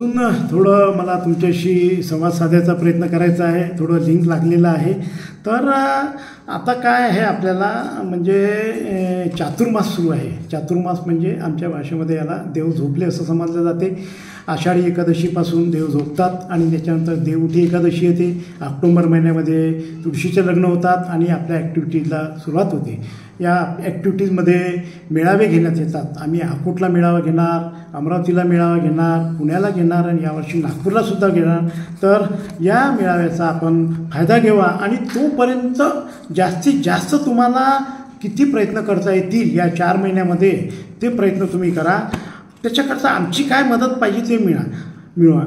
थोडं मला तुमच्याशी संवाद साधायचा प्रयत्न करायचा आहे. थोडं लिंक लागलेलं आहे. तर आता काय आहे आपल्याला म्हणजे चातुर्मास सुरू आहे. चातुर्मास म्हणजे आमच्या भाषेमध्ये याला देव झोपले असं समजलं जाते. आषाढी एकादशीपासून देव झोपतात आणि त्याच्यानंतर देवउठी एकादशी येते. ऑक्टोबर महिन्यामध्ये तुळशीचे लग्न होतात आणि आपल्या ॲक्टिव्हिटीजला सुरुवात होते. या ॲक्टिव्हिटीजमध्ये मेळावे घेण्यात येतात. आम्ही अकोटला मेळावा घेणार, अमरावतीला मेळावा घेणार, पुण्याला घेणार आणि यावर्षी नागपूरलासुद्धा घेणार. तर या मेळाव्याचा आपण फायदा घ्यावा आणि तोपर्यंत जास्तीत जास्त तुम्हाला किती प्रयत्न करता येतील या 4 महिन्यामध्ये ते प्रयत्न तुम्ही करा. त्याच्याकरता आमची काय मदत पाहिजे ते मिळवा.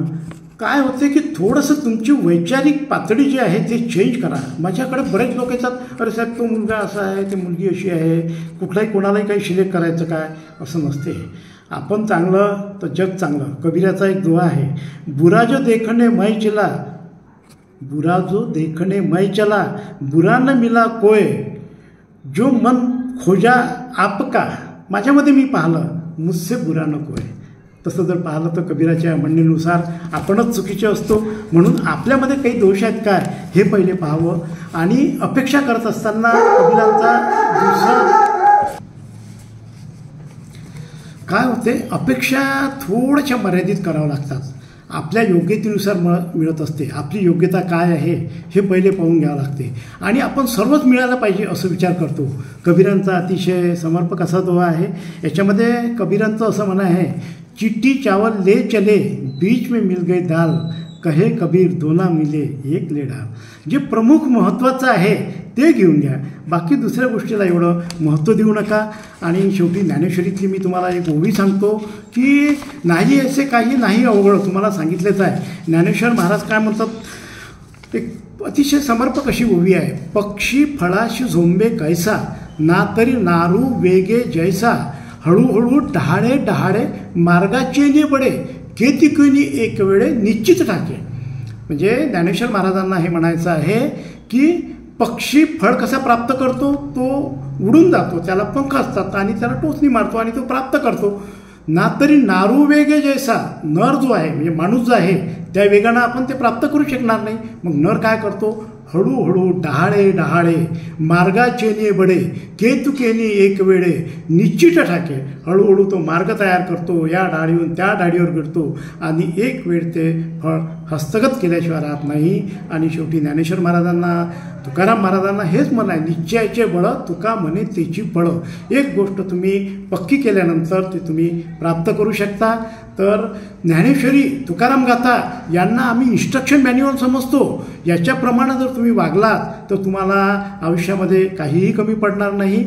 काय होते की थोडंसं तुमची वैचारिक पातळी जी आहे ते चेंज करा. माझ्याकडे बरेच लोक येतात, अरे साहेब तो मुलगा असा आहे, ती मुलगी अशी आहे, कोणालाही काही सिलेक्ट करायचं काय असं नसते. आपण चांगलं तर जग चांगलं. कबीराचा एक दुआ आहे, बुरा जो देखने मैं चला, बुरा जो देखने मैं चला, बुरा न मिला कोय, जो मन खोजा आपका. माझ्यामध्ये मी पाहिलं, मुझसे बुरा नको आहे. तसं जर पाहिलं तर कबीराच्या म्हणणीनुसार आपणच चुकीचे असतो. म्हणून आपल्यामध्ये काही दोष आहेत काय हे पहिले पाहावं. आणि अपेक्षा करत असताना कबीरांचा दुसरा काय होते, अपेक्षा थोड्याशा मर्यादित कराव्या लागतात. आपल्या योग्यतेनुसार मिळत असते. आपली योग्यता काय आहे हे पहिले पाहून घ्यावं लागते आणि आपण सर्वच मिळालं पाहिजे असं विचार करतो. कबीरांचा अतिशय समर्पक असा दुआ आहे. याच्यामध्ये कबीरांचं असं म्हणणं आहे, चिट्टी चावल ले चले बीच में मिल गई दाल, कहे कबीर दोना मिले एक ले डाल. जे प्रमुख महत्त्वाचं आहे ते घेऊन घ्या, बाकी दुसऱ्या गोष्टीला एवढं महत्त्व देऊ नका. आणि शेवटी ज्ञानेश्वरीतली मी तुम्हाला एक ओवी सांगतो की नाही असे काही नाही अवघड. तुम्हाला सांगितलेच आहे. ज्ञानेश्वर महाराज काय म्हणतात, एक अतिशय समर्पक अशी ओवी आहे. पक्षी फळाशी झोंबे कैसा, ना तरी नारू वेगे जैसा, हळूहळू डहाळे डहाळे मार्गाचे ने बडे, केतिकनी एक वेळे निश्चित टाके. म्हणजे ज्ञानेश्वर महाराजांना हे म्हणायचं आहे की पक्षी फळ कसा प्राप्त करतो, तो उडून जातो, त्याला पंख असतात आणि त्याला टोचणी मारतो आणि तो प्राप्त करतो. ना तरी नारू वेगे जैसा, नर जो आहे म्हणजे माणूस जो आहे त्या वेगानं आपण ते प्राप्त करू शकणार नाही. मग नर काय करतो, हळूहळू डहाळे डहाळे मार्गाचे ने बडे, केतुकेनी एक वेळे निश्चित ठाके. हळूहळू तो मार्ग तयार करतो, या डाळीहून त्या डाळीवर गिरतो आणि एक वेळ ते फळ हस्तगत केल्याशिवाय राहत नाही. आणि शेवटी ज्ञानेश्वर महाराजांना, तुकाराम महाराजांना हेच म्हणाय, निश्चयाचे बळ तुका म्हणे त्याची फळं. एक गोष्ट तुम्ही पक्की केल्यानंतर ते तुम्ही प्राप्त करू शकता. तर ज्ञानेश्वरी, तुकाराम गाथा यांना आम्ही इन्स्ट्रक्शन मॅन्युअल समजतो. याच्याप्रमाणे जर तुम्ही वागलात तर तुम्हाला आयुष्यामध्ये काहीही कमी पडणार नाही.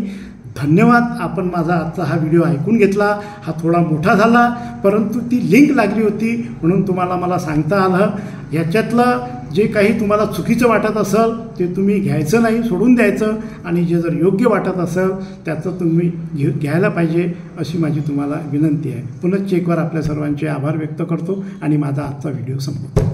धन्यवाद. आपण माझा आजचा हा व्हिडिओ ऐकून घेतला. हा थोडा मोठा झाला परंतु ती लिंक लागली होती म्हणून तुम्हाला मला सांगता आलं. ह्याच्यातलं जे काही तुम्हाला चुकीचं वाटत असेल ते तुम्ही घ्यायचं नाही, सोडून द्यायचं. आणि जे जर योग्य वाटत असेल त्याचं तुम्ही घ्यायला पाहिजे अशी माझी तुम्हाला विनंती आहे. पुनश्च एकवार आपल्या सर्वांचे आभार व्यक्त करतो आणि माझा आजचा व्हिडिओ संपवतो.